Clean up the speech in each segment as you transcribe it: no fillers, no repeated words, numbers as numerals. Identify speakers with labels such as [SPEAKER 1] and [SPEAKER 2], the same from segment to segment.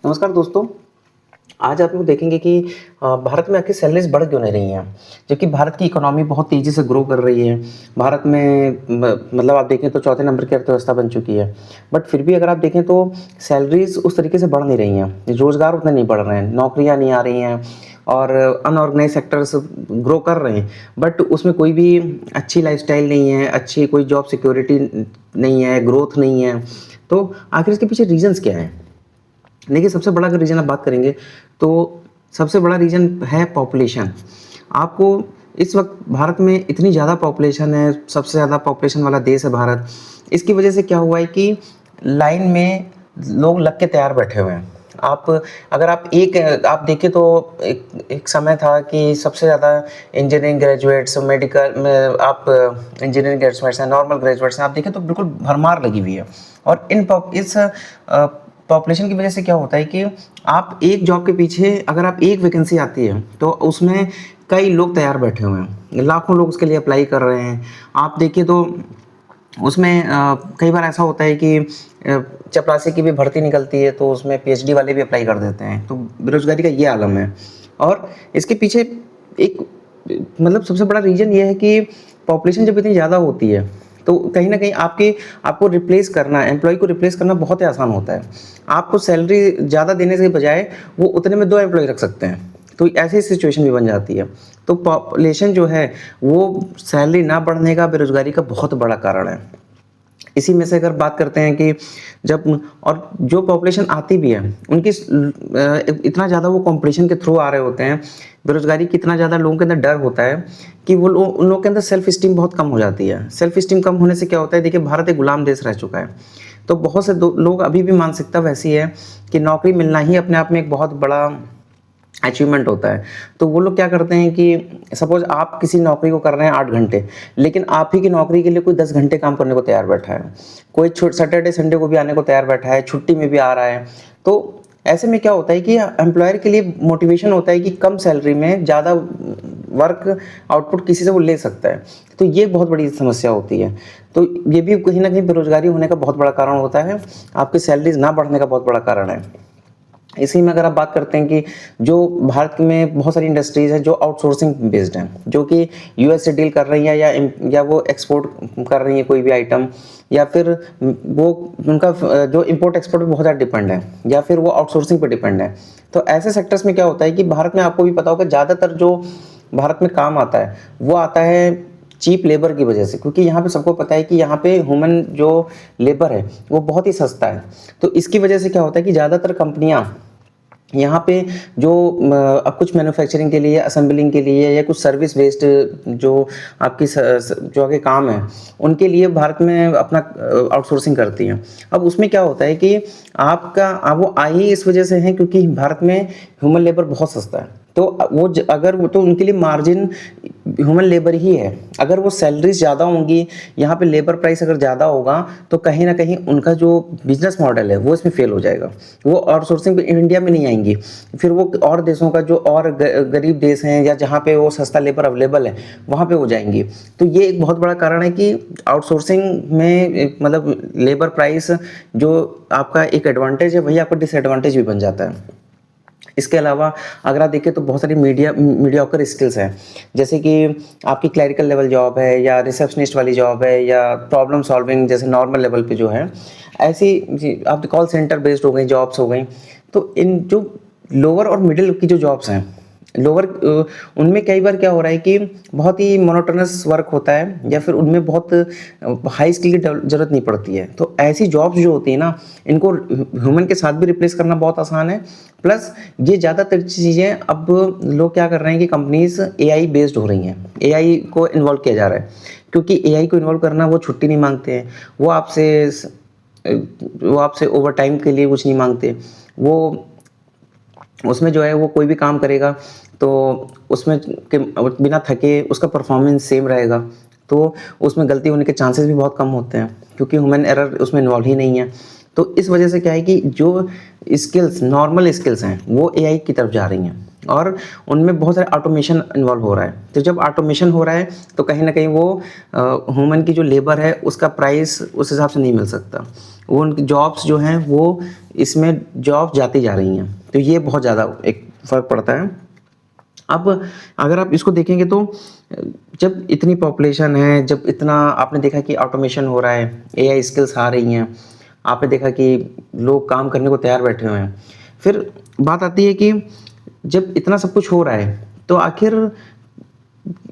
[SPEAKER 1] नमस्कार दोस्तों। आज आप लोग देखेंगे कि भारत में आखिर सैलरीज़ बढ़ क्यों नहीं रही हैं? जबकि भारत की इकोनॉमी बहुत तेज़ी से ग्रो कर रही है। भारत में मतलब आप देखें तो चौथे नंबर की अर्थव्यवस्था बन चुकी है। बट फिर भी अगर आप देखें तो सैलरीज़ उस तरीके से बढ़ नहीं रही हैं। रोज़गार उतने नहीं बढ़ रहे हैं, नौकरियाँ नहीं आ रही हैं और अनऑर्गेनाइज़ सेक्टर्स ग्रो कर रहे हैं। बट उसमें कोई भी अच्छी लाइफ़स्टाइल नहीं है, अच्छी कोई जॉब सिक्योरिटी नहीं है, ग्रोथ नहीं है। तो आखिर इसके पीछे रीज़न्स क्या हैं? देखिए, सबसे बड़ा अगर रीज़न आप बात करेंगे, तो सबसे बड़ा रीज़न है पॉपुलेशन। आपको इस वक़्त भारत में इतनी ज़्यादा पॉपुलेशन है, सबसे ज़्यादा पॉपुलेशन वाला देश है भारत। इसकी वजह से क्या हुआ है कि लाइन में लोग लग के तैयार बैठे हुए हैं। आप अगर आप देखें तो एक एक समय था कि सबसे ज़्यादा इंजीनियरिंग ग्रेजुएट्स, मेडिकल में आप इंजीनियरिंग ग्रेजुएट्स हैं, नॉर्मल ग्रेजुएट्स हैं, आप देखें तो बिल्कुल भरमार लगी हुई है। और इस पॉपुलेशन की वजह से क्या होता है कि आप एक जॉब के पीछे अगर आप एक वैकेंसी आती है तो उसमें कई लोग तैयार बैठे हुए हैं, लाखों लोग उसके लिए अप्लाई कर रहे हैं। आप देखिए तो उसमें कई बार ऐसा होता है कि चपरासी की भी भर्ती निकलती है तो उसमें पीएचडी वाले भी अप्लाई कर देते हैं, तो बेरोजगारी का ये आलम है। और इसके पीछे एक मतलब सबसे बड़ा रीज़न ये है कि पॉपुलेशन जब इतनी ज़्यादा होती है तो कहीं न कहीं आपको रिप्लेस करना, एम्प्लॉयी को रिप्लेस करना बहुत ही आसान होता है। आपको सैलरी ज़्यादा देने से बजाय वो उतने में 2 एम्प्लॉयी रख सकते हैं, तो ऐसी सिचुएशन भी बन जाती है। तो पॉपुलेशन जो है वो सैलरी ना बढ़ने का बेरोज़गारी का बहुत बड़ा कारण है। इसी में से अगर बात करते हैं कि जब और जो पॉपुलेशन आती भी है उनकी इतना ज़्यादा वो कंपटीशन के थ्रू आ रहे होते हैं, बेरोज़गारी की इतना ज़्यादा लोगों के अंदर डर होता है कि उन लोगों के अंदर सेल्फ एस्टीम बहुत कम हो जाती है। सेल्फ एस्टीम कम होने से क्या होता है, देखिए भारत एक गुलाम देश रह चुका है। तो बहुत से लोग अभी भी मानसिकता वैसी है कि नौकरी मिलना ही अपने आप में एक बहुत बड़ा अचीवमेंट होता है। तो वो लोग क्या करते हैं कि सपोज़ आप किसी नौकरी को कर रहे हैं 8 घंटे, लेकिन आप ही की नौकरी के लिए कोई 10 घंटे काम करने को तैयार बैठा है। कोई सैटरडे, संडे को भी आने को तैयार बैठा है, छुट्टी में भी आ रहा है। तो ऐसे में क्या होता है कि एम्प्लॉयर के लिए मोटिवेशन होता है कि कम सैलरी में ज़्यादा वर्क आउटपुट किसी से वो ले सकता है। तो ये बहुत बड़ी समस्या होती है। तो ये भी कहीं न कहीं बेरोज़गारी होने का बहुत बड़ा कारण होता है, आपकी सैलरीज़ ना बढ़ने का बहुत बड़ा कारण है। इसी में अगर आप बात करते हैं कि जो भारत में बहुत सारी इंडस्ट्रीज़ हैं जो आउटसोर्सिंग बेस्ड हैं, जो कि यूएस से डील कर रही हैं या वो एक्सपोर्ट कर रही हैं कोई भी आइटम, या फिर वो उनका जो इम्पोर्ट एक्सपोर्ट पे बहुत ज़्यादा डिपेंड है, या फिर वो आउटसोर्सिंग पे डिपेंड है। तो ऐसे सेक्टर्स में क्या होता है कि भारत में आपको भी पता होगा ज़्यादातर जो भारत में काम आता है, वो आता है चीप लेबर की वजह से, क्योंकि यहाँ पे सबको पता है कि यहाँ पे ह्यूमन जो लेबर है वो बहुत ही सस्ता है। तो इसकी वजह से क्या होता है कि ज़्यादातर कंपनियाँ यहाँ पे जो अब कुछ मैन्युफैक्चरिंग के लिए, असेंबलिंग के लिए या कुछ सर्विस बेस्ड जो आपकी जो आगे काम है, उनके लिए भारत में अपना आउटसोर्सिंग करती हैं। अब उसमें क्या होता है कि आप वो आई ही इस वजह से हैं क्योंकि भारत में ह्यूमन लेबर बहुत सस्ता है। तो अगर वो तो उनके लिए मार्जिन ह्यूमन लेबर ही है। अगर वो सैलरीज ज़्यादा होंगी, यहाँ पे लेबर प्राइस अगर ज़्यादा होगा तो कहीं ना कहीं उनका जो बिजनेस मॉडल है वो इसमें फेल हो जाएगा। वो आउटसोर्सिंग पे इंडिया में नहीं आएंगी, फिर वो और देशों का जो और गरीब देश हैं या जहाँ पे वो सस्ता लेबर अवेलेबल है वहाँ पे वो जाएंगी। तो ये एक बहुत बड़ा कारण है कि आउटसोर्सिंग में मतलब लेबर प्राइस जो आपका एक एडवांटेज है वही आपका डिसएडवांटेज भी बन जाता है। इसके अलावा अगर आप देखें तो बहुत सारी मीडियोकर स्किल्स हैं, जैसे कि आपकी क्लरिकल लेवल जॉब है या रिसेप्शनिस्ट वाली जॉब है या प्रॉब्लम सॉल्विंग जैसे नॉर्मल लेवल पे जो है, ऐसी आप कॉल सेंटर बेस्ड हो गई जॉब्स हो गई। तो इन जो लोअर और मिडिल की जो जॉब्स हैं, लोअर उनमें कई बार क्या हो रहा है कि बहुत ही मोनोटोनस वर्क होता है या फिर उनमें बहुत हाई स्किल की ज़रूरत नहीं पड़ती है। तो ऐसी जॉब्स जो होती है ना, इनको ह्यूमन के साथ भी रिप्लेस करना बहुत आसान है। प्लस ये ज़्यादातर चीज़ें अब लोग क्या कर रहे हैं कि कंपनीज एआई बेस्ड हो रही हैं, एआई को इन्वॉल्व किया जा रहा है, क्योंकि एआई को इन्वॉल्व करना वो छुट्टी नहीं मांगते हैं, वो आपसे ओवर टाइम के लिए कुछ नहीं मांगते। वो उसमें जो है वो कोई भी काम करेगा तो उसमें बिना थके उसका परफॉर्मेंस सेम रहेगा। तो उसमें गलती होने के चांसेस भी बहुत कम होते हैं क्योंकि ह्यूमन एरर उसमें इन्वॉल्व ही नहीं है। तो इस वजह से क्या है कि जो स्किल्स नॉर्मल स्किल्स हैं वो एआई की तरफ जा रही हैं और उनमें बहुत सारे ऑटोमेशन इन्वॉल्व हो रहा है। तो जब ऑटोमेशन हो रहा है तो कहीं ना कहीं वो ह्यूमन की जो लेबर है उसका प्राइस उस हिसाब से नहीं मिल सकता। वो उनकी जॉब्स जो हैं वो इसमें जॉब जाती जा रही हैं, तो ये बहुत ज़्यादा एक फ़र्क पड़ता है। अब अगर आप इसको देखेंगे तो जब इतनी पॉपुलेशन है, जब इतना आपने देखा कि ऑटोमेशन हो रहा है, एआई स्किल्स आ रही हैं, आपने देखा कि लोग काम करने को तैयार बैठे हुए हैं। फिर बात आती है कि जब इतना सब कुछ हो रहा है, तो आखिर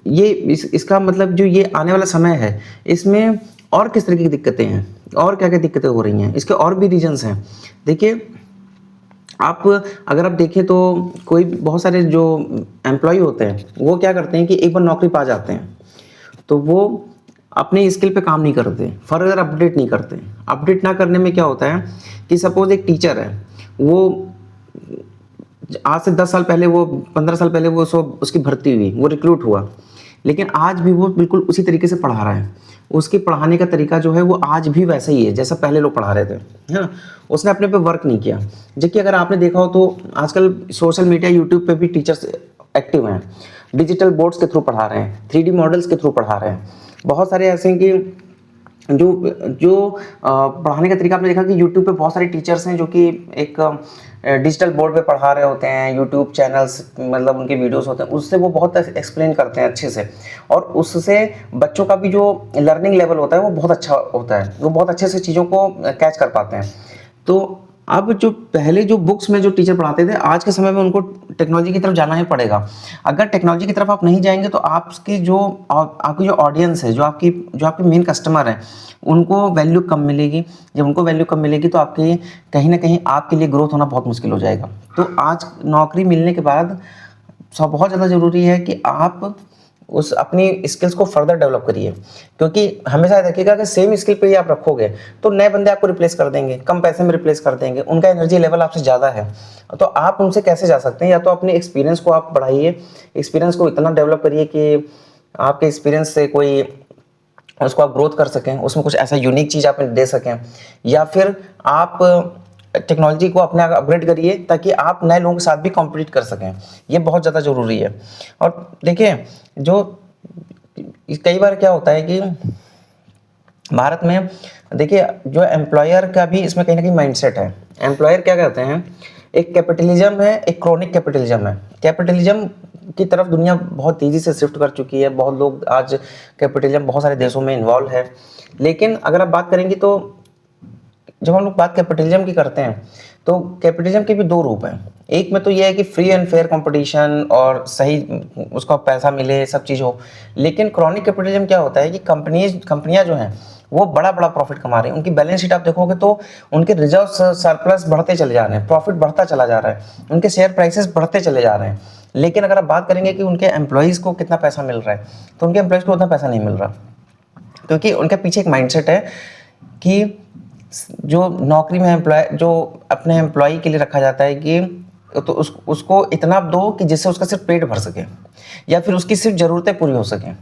[SPEAKER 1] ये इसका मतलब जो ये आने वाला समय है, इसमें और किस तरह की दिक्कतें हैं, और क्या-क्या दिक्कतें हो रही हैं, इसके और भी रीज़न्स हैं। देखिए, आप अगर आप देखें तो कोई बहुत सारे जो एम्प्लॉयी होते हैं, वो क्या करते हैं कि एक बार नौकरी पा जाते हैं, तो वो अपने स्किल पे काम नहीं करते, फर्दर अपडेट नहीं करते। अपडेट ना करने में क्या होता है कि सपोज़ एक टीचर है, वो आज से 10 साल पहले, वो 15 साल पहले वो उसकी भर्ती हुई, वो रिक्रूट हुआ, लेकिन आज भी वो बिल्कुल उसी तरीके से पढ़ा रहा है। उसके पढ़ाने का तरीका जो है वो आज भी वैसा ही है जैसा पहले लोग पढ़ा रहे थे, है ना? उसने अपने पे वर्क नहीं किया। जबकि अगर आपने देखा हो तो आजकल सोशल मीडिया, यूट्यूब पे भी टीचर्स एक्टिव हैं, डिजिटल बोर्ड्स के थ्रू पढ़ा रहे हैं, 3D मॉडल्स के थ्रू पढ़ा रहे हैं। बहुत सारे ऐसे हैं कि जो जो पढ़ाने का तरीका आपने देखा कि यूट्यूब पे बहुत सारे टीचर्स हैं जो कि एक डिजिटल बोर्ड पे पढ़ा रहे होते हैं, यूट्यूब चैनल्स, मतलब उनके वीडियोस होते हैं, उससे वो बहुत एक्सप्लेन करते हैं अच्छे से, और उससे बच्चों का भी जो लर्निंग लेवल होता है वो बहुत अच्छा होता है, वो बहुत अच्छे से चीज़ों को कैच कर पाते हैं। तो अब जो पहले जो बुक्स में जो टीचर पढ़ाते थे, आज के समय में उनको टेक्नोलॉजी की तरफ जाना ही पड़ेगा। अगर टेक्नोलॉजी की तरफ आप नहीं जाएंगे तो आपकी जो ऑडियंस है, जो आपके मेन कस्टमर हैं, उनको वैल्यू कम मिलेगी। जब उनको वैल्यू कम मिलेगी तो आपकी कहीं ना कहीं आपके लिए ग्रोथ होना बहुत मुश्किल हो जाएगा। तो आज नौकरी मिलने के बाद सब बहुत ज़्यादा ज़रूरी है कि आप उस अपनी स्किल्स को फर्दर डेवलप करिए, क्योंकि हमेशा देखिएगा कि सेम स्किल पे ही आप रखोगे तो नए बंदे आपको रिप्लेस कर देंगे, कम पैसे में रिप्लेस कर देंगे, उनका एनर्जी लेवल आपसे ज़्यादा है, तो आप उनसे कैसे जा सकते हैं? या तो अपने एक्सपीरियंस को आप बढ़ाइए, एक्सपीरियंस को इतना डेवलप करिए कि आपके एक्सपीरियंस से कोई उसको आप ग्रोथ कर सकें, उसमें कुछ ऐसा यूनिक चीज़ आप दे सकें, या फिर आप टेक्नोलॉजी को अपने अपग्रेड करिए ताकि आप नए लोगों के साथ भी कॉम्पिटिट कर सकें। ये बहुत ज़्यादा ज़रूरी है। और देखिए, जो कई बार क्या होता है कि भारत में, देखिए, जो एम्प्लॉयर का भी इसमें कहीं ना कहीं माइंडसेट है। एम्प्लॉयर क्या कहते हैं, एक कैपिटलिज्म है, एक क्रोनिक कैपिटलिज्म है। कैपिटलिज्म की तरफ दुनिया बहुत तेज़ी से शिफ्ट कर चुकी है, बहुत लोग आज कैपिटलिज्म बहुत सारे देशों में इन्वॉल्व है। लेकिन अगर आप बात करेंगे तो जब हम लोग बात कैपिटलिज्म की करते हैं तो कैपिटलिज्म के भी दो रूप हैं। एक में तो ये है कि फ्री एंड फेयर कंपटीशन और सही उसका पैसा मिले, सब चीज़ हो। लेकिन क्रॉनिक कैपिटलिज्म क्या होता है कि कंपनियां जो हैं वो बड़ा बड़ा प्रॉफिट कमा रही हैं। उनकी बैलेंस शीट आप देखोगे तो उनके रिजर्व सरप्लस बढ़ते चले जा रहे हैं, प्रॉफिट बढ़ता चला जा रहा है, उनके शेयर प्राइसेस बढ़ते चले जा रहे हैं। लेकिन अगर आप बात करेंगे कि उनके एम्प्लॉयज़ को कितना पैसा मिल रहा है, तो उनके एम्प्लॉयज़ को उतना पैसा नहीं मिल रहा, क्योंकि उनके पीछे एक माइंडसेट है कि जो नौकरी में एम्प्लॉय, जो अपने एम्प्लॉय के लिए रखा जाता है कि तो उसको इतना दो कि जिससे उसका सिर्फ पेट भर सके या फिर उसकी सिर्फ ज़रूरतें पूरी हो सकें।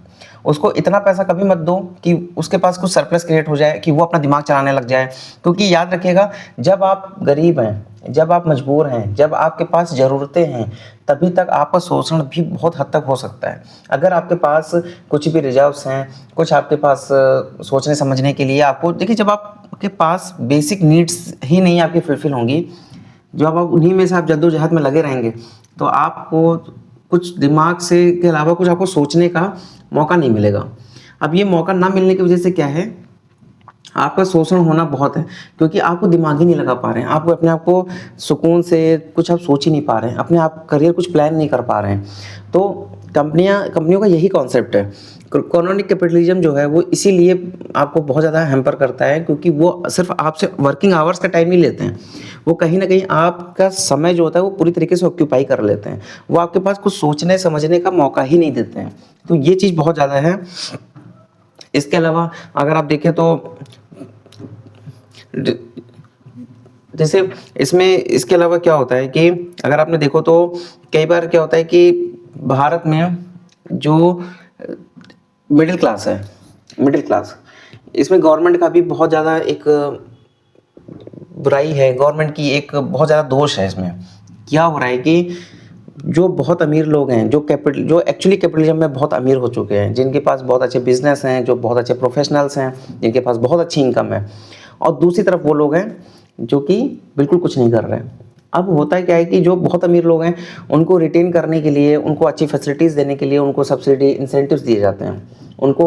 [SPEAKER 1] उसको इतना पैसा कभी मत दो कि उसके पास कुछ सरप्लस क्रिएट हो जाए, कि वो अपना दिमाग चलाने लग जाए। क्योंकि याद रखिएगा, जब आप गरीब हैं, जब आप मजबूर हैं, जब आपके पास ज़रूरतें हैं, तभी तक आपका शोषण भी बहुत हद तक हो सकता है। अगर आपके पास कुछ भी रिजर्व्स हैं, कुछ आपके पास सोचने समझने के लिए, आपको देखिए, जब आपके पास बेसिक नीड्स ही नहीं आपकी फुलफिल होंगी, जब आप उन्हीं में से आप जद्दोजहद में लगे रहेंगे, तो आपको कुछ दिमाग से के अलावा कुछ आपको सोचने का मौका नहीं मिलेगा। अब ये मौका ना मिलने की वजह से क्या है, आपका शोषण होना बहुत है, क्योंकि आपको दिमाग ही नहीं लगा पा रहे हैं, आपको अपने आप को सुकून से कुछ आप सोच ही नहीं पा रहे हैं, अपने आप करियर कुछ प्लान नहीं कर पा रहे हैं। तो कंपनियों का यही कॉन्सेप्ट है। क्रॉनिक कैपिटलिज्म जो है वो इसीलिए आपको बहुत ज़्यादा हैम्पर करता है, क्योंकि वो सिर्फ आपसे वर्किंग आवर्स का टाइम नहीं लेते हैं, वो कहीं ना कहीं आपका समय जो होता है वो पूरी तरीके से ऑक्यूपाई कर लेते हैं। वो आपके पास कुछ सोचने समझने का मौका ही नहीं देते हैं। तो ये चीज़ बहुत ज़्यादा है। इसके अलावा अगर आप देखें तो जैसे इसमें इसके अलावा क्या होता है कि अगर आपने देखो तो कई बार क्या होता है कि भारत में जो मिडिल क्लास है, मिडिल क्लास, इसमें गवर्नमेंट का भी बहुत ज़्यादा एक बुराई है, गवर्नमेंट की एक बहुत ज़्यादा दोष है। इसमें क्या हो रहा है कि जो बहुत अमीर लोग हैं, जो एक्चुअली कैपिटलिज्म में बहुत अमीर हो चुके हैं, जिनके पास बहुत अच्छे बिजनेस हैं, जो बहुत अच्छे प्रोफेशनल्स हैं, जिनके पास बहुत अच्छी इनकम है, और दूसरी तरफ वो लोग हैं जो कि बिल्कुल कुछ नहीं कर रहे हैं। अब होता है क्या है कि जो बहुत अमीर लोग हैं उनको रिटेन करने के लिए, उनको अच्छी फैसिलिटीज़ देने के लिए उनको सब्सिडी इंसेंटिव्स दिए जाते हैं, उनको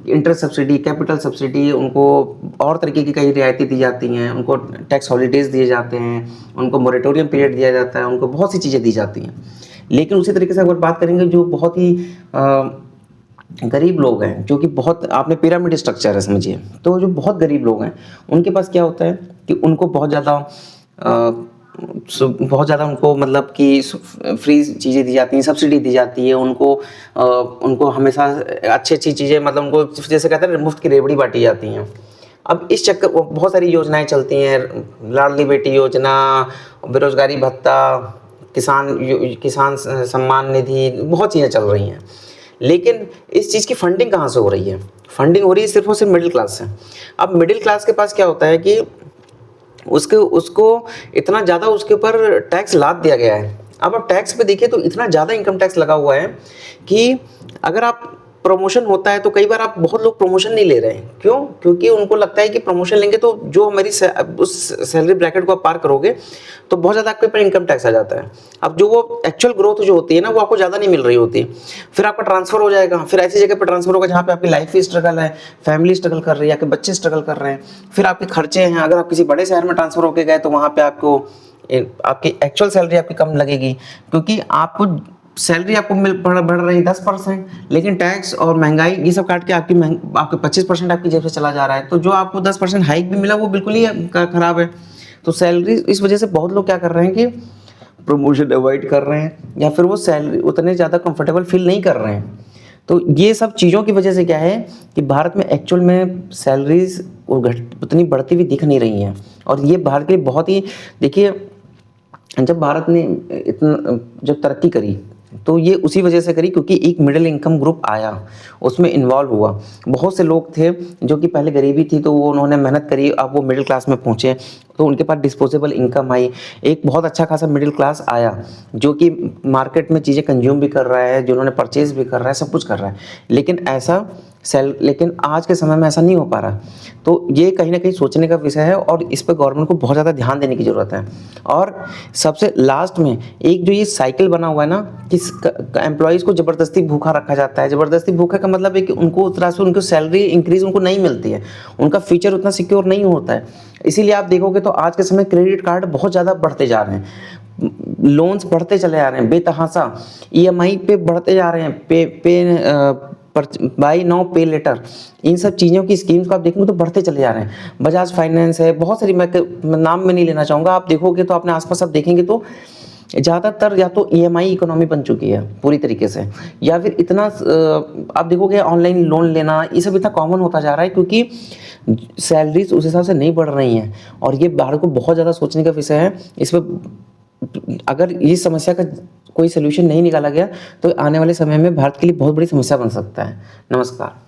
[SPEAKER 1] इंटरेस्ट सब्सिडी, कैपिटल सब्सिडी, उनको और तरीके की कई रियायतें दी जाती हैं, उनको टैक्स हॉलीडेज़ दिए जाते हैं, उनको मोरेटोरियम पीरियड दिया जाता है, उनको बहुत सी चीज़ें दी जाती हैं। लेकिन उसी तरीके से अगर बात करेंगे जो बहुत ही गरीब लोग हैं, जो कि बहुत, आपने पिरामिड स्ट्रक्चर है समझिए, तो जो बहुत गरीब लोग हैं उनके पास क्या होता है कि उनको बहुत ज़्यादा उनको मतलब कि फ्री चीज़ें दी जाती हैं, सब्सिडी दी जाती है उनको हमेशा अच्छी अच्छी चीज़ें, मतलब उनको जैसे कहते हैं मुफ्त की रेवड़ी बांटी जाती हैं। अब इस चक्कर बहुत सारी योजनाएं चलती हैं, लाडली बेटी योजना, बेरोजगारी भत्ता, किसान सम्मान निधि, बहुत चीज़ें चल रही हैं। लेकिन इस चीज़ की फंडिंग कहाँ से हो रही है? फंडिंग हो रही है सिर्फ और सिर्फ मिडिल क्लास से। अब मिडिल क्लास के पास क्या होता है कि उसको इतना ज़्यादा उसके ऊपर टैक्स लाद दिया गया है। अब आप टैक्स पे देखिए तो इतना ज़्यादा इनकम टैक्स लगा हुआ है कि अगर आप प्रमोशन होता है तो कई बार आप बहुत लोग प्रमोशन नहीं ले रहे हैं। क्यों? क्योंकि उनको लगता है कि प्रमोशन लेंगे तो जो हमारी उस सैलरी ब्रैकेट को आप पार करोगे तो बहुत ज़्यादा आपके ऊपर इनकम टैक्स आ जाता है। अब जो वो एक्चुअल ग्रोथ जो होती है ना वो आपको ज़्यादा नहीं मिल रही होती, फिर आपका ट्रांसफर हो जाएगा, फिर ऐसी जगह पर ट्रांसफर होगा जहाँ पे आपकी लाइफ ही स्ट्रगल है, फैमिली स्ट्रगल कर रही है, आपके बच्चे स्ट्रगल कर रहे हैं, फिर आपके खर्चे हैं। अगर आप किसी बड़े शहर में ट्रांसफर होकर गए तो वहाँ पे आपकी एक्चुअल सैलरी आपकी कम लगेगी, क्योंकि आपको सैलरी आपको बढ़ रही है 10%, लेकिन टैक्स और महंगाई ये सब काट के आपके 25% आपकी जेब से चला जा रहा है। तो जो आपको 10% हाइक भी मिला वो बिल्कुल ही खराब है। तो सैलरी, इस वजह से बहुत लोग क्या कर रहे हैं कि प्रमोशन अवॉइड कर रहे हैं, या फिर वो सैलरी उतने ज़्यादा कंफर्टेबल फील नहीं कर रहे हैं। तो ये सब चीज़ों की वजह से क्या है कि भारत में एक्चुअल में सैलरीज उतनी बढ़ती हुई दिख नहीं रही हैं। और ये भारत के लिए बहुत ही, देखिए जब भारत ने इतना जब तरक्की करी तो ये उसी वजह से करी क्योंकि एक मिडिल इनकम ग्रुप आया, उसमें इन्वॉल्व हुआ। बहुत से लोग थे जो कि पहले गरीबी थी तो वो उन्होंने मेहनत करी, अब वो मिडिल क्लास में पहुँचे तो उनके पास डिस्पोजेबल इनकम आई। एक बहुत अच्छा खासा मिडिल क्लास आया जो कि मार्केट में चीज़ें कंज्यूम भी कर रहा है, जिन्होंने परचेज भी कर रहा है, सब कुछ कर रहा है। लेकिन आज के समय में ऐसा नहीं हो पा रहा। तो ये कहीं ना कहीं सोचने का विषय है और इस पर गवर्नमेंट को बहुत ज़्यादा ध्यान देने की ज़रूरत है। और सबसे लास्ट में एक जो ये साइकिल बना हुआ है ना कि एम्प्लॉयज़ को ज़बरदस्ती भूखा रखा जाता है। ज़बरदस्ती भूखा का मतलब है कि उनको उस तरह से उनको सैलरी इंक्रीज़ उनको नहीं मिलती है, उनका फ्यूचर उतना सिक्योर नहीं होता है। इसीलिए आप देखोगे तो आज के समय क्रेडिट कार्ड बहुत ज़्यादा बढ़ते जा रहे हैं, लोन्स बढ़ते चले जा रहे हैं बेतहाशा, ईएमआई पे बढ़ते जा रहे हैं, बाई नाउ पे लेटर, इन सब चीज़ों की स्कीम्स को आप देखेंगे तो बढ़ते चले जा रहे हैं। बजाज फाइनेंस है, बहुत सारी, मैं नाम में नहीं लेना चाहूँगा, आप देखोगे तो अपने आसपास आप देखेंगे तो ज़्यादातर या तो ईएमआई इकोनॉमी बन चुकी है पूरी तरीके से, या फिर इतना आप देखोगे ऑनलाइन लोन लेना, ये सब इतना कॉमन होता जा रहा है क्योंकि सैलरीज उस हिसाब से नहीं बढ़ रही हैं। और ये भारत को बहुत ज़्यादा सोचने का विषय है। इस पर अगर इस समस्या का कोई सोल्यूशन नहीं निकाला गया तो आने वाले समय में भारत के लिए बहुत बड़ी समस्या बन सकता है। नमस्कार।